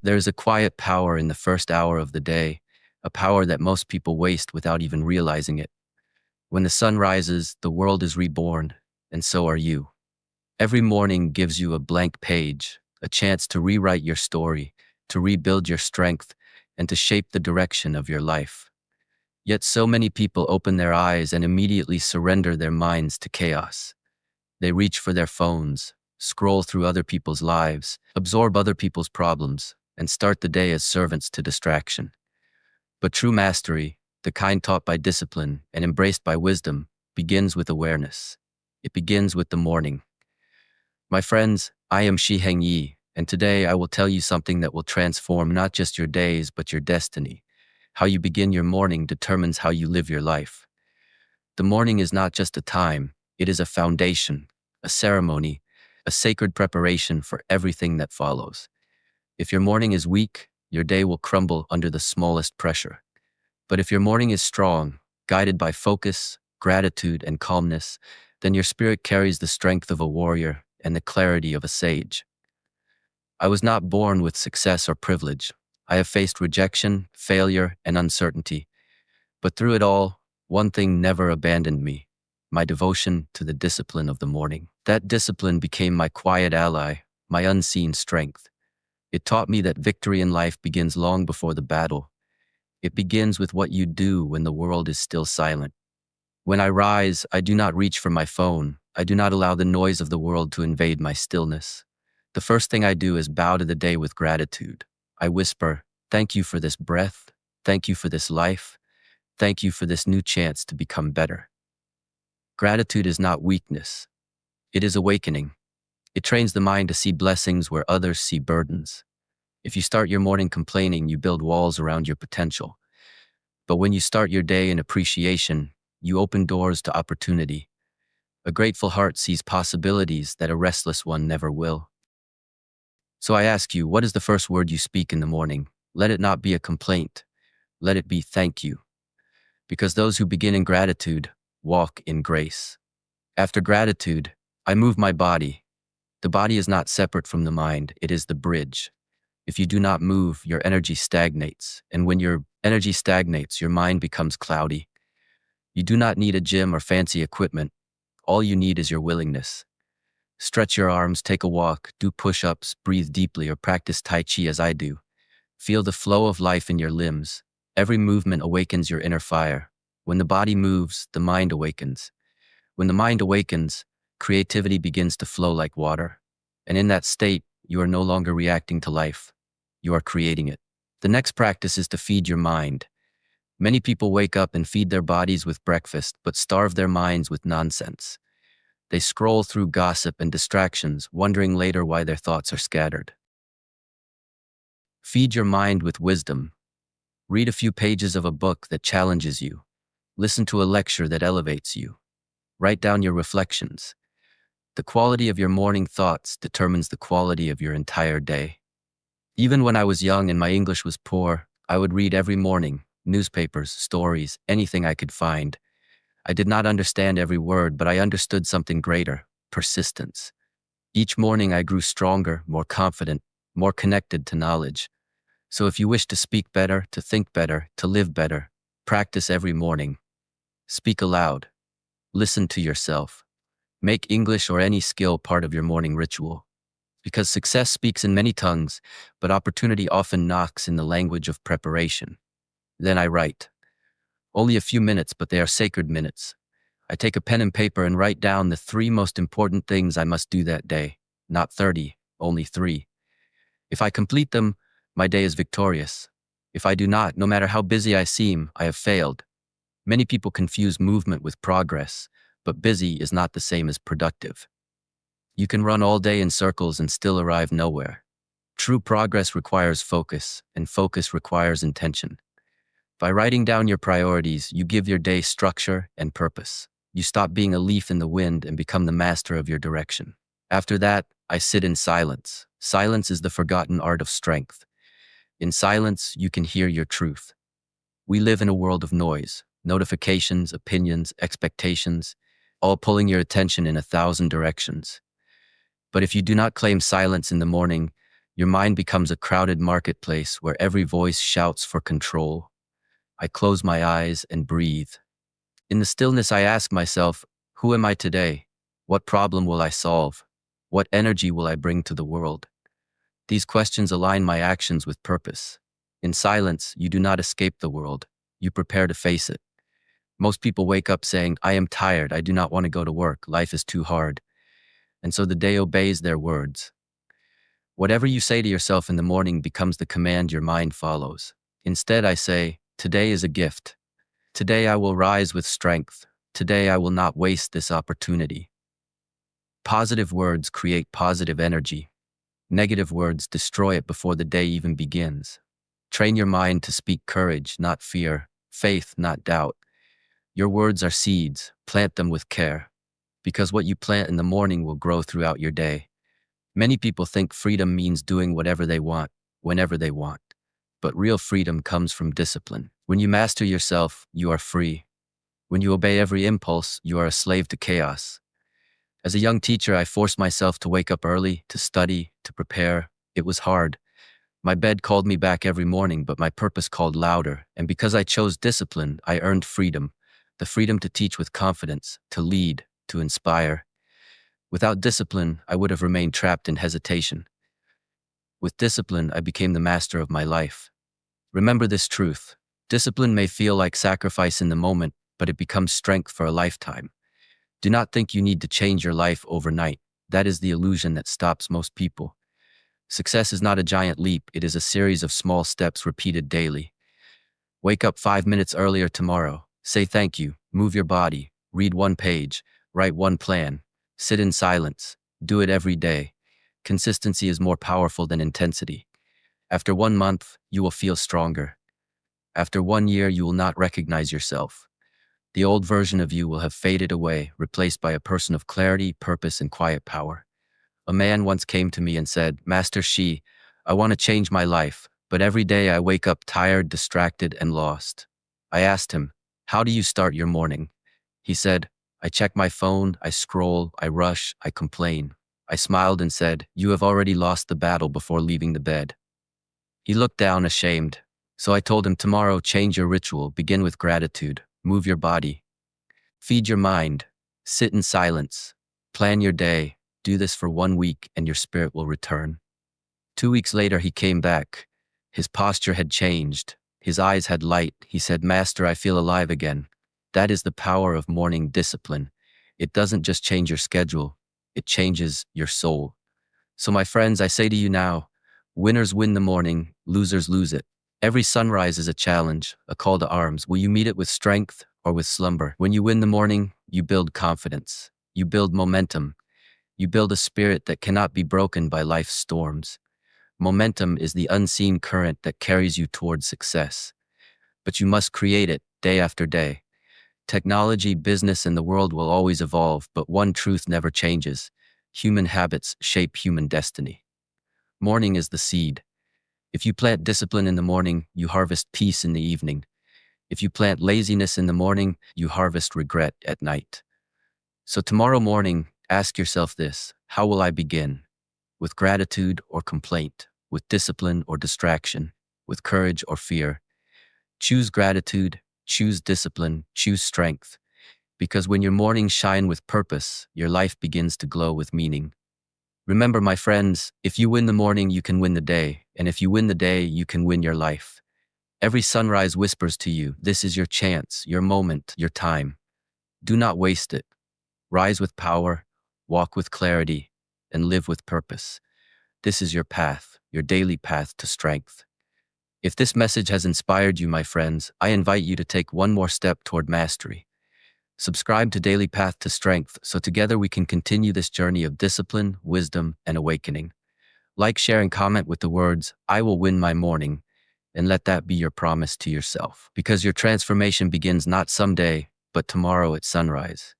There is a quiet power in the first hour of the day, a power that most people waste without even realizing it. When the sun rises, the world is reborn, and so are you. Every morning gives you a blank page, a chance to rewrite your story, to rebuild your strength, and to shape the direction of your life. Yet so many people open their eyes and immediately surrender their minds to chaos. They reach for their phones, scroll through other people's lives, absorb other people's problems, and start the day as servants to distraction. But true mastery, the kind taught by discipline and embraced by wisdom, begins with awareness. It begins with the morning. My friends, I am Shi Heng Yi, and today I will tell you something that will transform not just your days but your destiny. How you begin your morning determines how you live your life. The morning is not just a time, it is a foundation, a ceremony, a sacred preparation for everything that follows. If your morning is weak, your day will crumble under the smallest pressure. But if your morning is strong, guided by focus, gratitude, and calmness, then your spirit carries the strength of a warrior and the clarity of a sage. I was not born with success or privilege. I have faced rejection, failure, and uncertainty. But through it all, one thing never abandoned me: my devotion to the discipline of the morning. That discipline became my quiet ally, my unseen strength. It taught me that victory in life begins long before the battle. It begins with what you do when the world is still silent. When I rise, I do not reach for my phone. I do not allow the noise of the world to invade my stillness. The first thing I do is bow to the day with gratitude. I whisper, "Thank you for this breath. Thank you for this life. Thank you for this new chance to become better." Gratitude is not weakness. It is awakening. It trains the mind to see blessings where others see burdens. If you start your morning complaining, you build walls around your potential. But when you start your day in appreciation, you open doors to opportunity. A grateful heart sees possibilities that a restless one never will. So I ask you, what is the first word you speak in the morning? Let it not be a complaint. Let it be thank you. Because those who begin in gratitude walk in grace. After gratitude, I move my body. The body is not separate from the mind, it is the bridge. If you do not move, your energy stagnates. And when your energy stagnates, your mind becomes cloudy. You do not need a gym or fancy equipment. All you need is your willingness. Stretch your arms, take a walk, do push-ups, breathe deeply, or practice Tai Chi as I do. Feel the flow of life in your limbs. Every movement awakens your inner fire. When the body moves, the mind awakens. When the mind awakens, creativity begins to flow like water. And in that state, you are no longer reacting to life. You are creating it. The next practice is to feed your mind. Many people wake up and feed their bodies with breakfast, but starve their minds with nonsense. They scroll through gossip and distractions, wondering later why their thoughts are scattered. Feed your mind with wisdom. Read a few pages of a book that challenges you. Listen to a lecture that elevates you. Write down your reflections. The quality of your morning thoughts determines the quality of your entire day. Even when I was young and my English was poor, I would read every morning, newspapers, stories, anything I could find. I did not understand every word, but I understood something greater: persistence. Each morning I grew stronger, more confident, more connected to knowledge. So if you wish to speak better, to think better, to live better, practice every morning. Speak aloud. Listen to yourself. Make English or any skill part of your morning ritual. Because success speaks in many tongues, but opportunity often knocks in the language of preparation. Then I write. Only a few minutes, but they are sacred minutes. I take a pen and paper and write down the 3 most important things I must do that day. Not 30, only 3. If I complete them, my day is victorious. If I do not, no matter how busy I seem, I have failed. Many people confuse movement with progress, but busy is not the same as productive. You can run all day in circles and still arrive nowhere. True progress requires focus, and focus requires intention. By writing down your priorities, you give your day structure and purpose. You stop being a leaf in the wind and become the master of your direction. After that, I sit in silence. Silence is the forgotten art of strength. In silence, you can hear your truth. We live in a world of noise, notifications, opinions, expectations, all pulling your attention in 1,000 directions. But if you do not claim silence in the morning, Your mind becomes a crowded marketplace where every voice shouts for control. I close my eyes and breathe. In the stillness, I ask myself, who am I today? What problem will I solve? What energy will I bring to the world? These questions align my actions with purpose. In silence, you do not escape the world. You prepare to face it. Most people wake up saying, I am tired, I do not want to go to work, life is too hard. And so the day obeys their words. Whatever you say to yourself in the morning becomes the command your mind follows. Instead, I say, today is a gift. Today I will rise with strength. Today I will not waste this opportunity. Positive words create positive energy. Negative words destroy it before the day even begins. Train your mind to speak courage, not fear, faith, not doubt. Your words are seeds. Plant them with care, because what you plant in the morning will grow throughout your day. Many people think freedom means doing whatever they want, whenever they want. But real freedom comes from discipline. When you master yourself, you are free. When you obey every impulse, you are a slave to chaos. As a young teacher, I forced myself to wake up early, to study, to prepare. It was hard. My bed called me back every morning, but my purpose called louder. And because I chose discipline, I earned freedom. The freedom to teach with confidence, to lead, to inspire. Without discipline, I would have remained trapped in hesitation. With discipline, I became the master of my life. Remember this truth. Discipline may feel like sacrifice in the moment, but it becomes strength for a lifetime. Do not think you need to change your life overnight. That is the illusion that stops most people. Success is not a giant leap, it is a series of small steps repeated daily. Wake up 5 minutes earlier tomorrow. Say thank you, move your body, read one page, write one plan, sit in silence, do it every day. Consistency is more powerful than intensity. After 1 month, you will feel stronger. After 1 year, you will not recognize yourself. The old version of you will have faded away, replaced by a person of clarity, purpose, and quiet power. A man once came to me and said, Master Shi, I want to change my life, but every day I wake up tired, distracted, and lost. I asked him, how do you start your morning? He said, I check my phone, I scroll, I rush, I complain. I smiled and said, you have already lost the battle before leaving the bed. He looked down, ashamed. So I told him, tomorrow, change your ritual, begin with gratitude, move your body, feed your mind, sit in silence, plan your day. Do this for 1 week and your spirit will return. 2 weeks later, he came back. His posture had changed. His eyes had light. He said, Master, I feel alive again. That is the power of morning discipline. It doesn't just change your schedule, it changes your soul. So my friends, I say to you now, winners win the morning, losers lose it. Every sunrise is a challenge, a call to arms. Will you meet it with strength or with slumber? When you win the morning, you build confidence. You build momentum. You build a spirit that cannot be broken by life's storms. Momentum is the unseen current that carries you towards success. But you must create it day after day. Technology, business, and the world will always evolve, but one truth never changes. Human habits shape human destiny. Morning is the seed. If you plant discipline in the morning, you harvest peace in the evening. If you plant laziness in the morning, you harvest regret at night. So tomorrow morning, ask yourself this: how will I begin? With gratitude or complaint? With discipline or distraction? With courage or fear? Choose gratitude, choose discipline, choose strength. Because when your mornings shine with purpose, your life begins to glow with meaning. Remember, my friends, if you win the morning, you can win the day. And if you win the day, you can win your life. Every sunrise whispers to you, this is your chance, your moment, your time. Do not waste it. Rise with power, walk with clarity, and live with purpose. This is your path, your daily path to strength. If this message has inspired you, my friends, I invite you to take one more step toward mastery. Subscribe to Daily Path to Strength so together we can continue this journey of discipline, wisdom, and awakening. Like, share, and comment with the words, I will win my morning, and let that be your promise to yourself. Because your transformation begins not someday, but tomorrow at sunrise.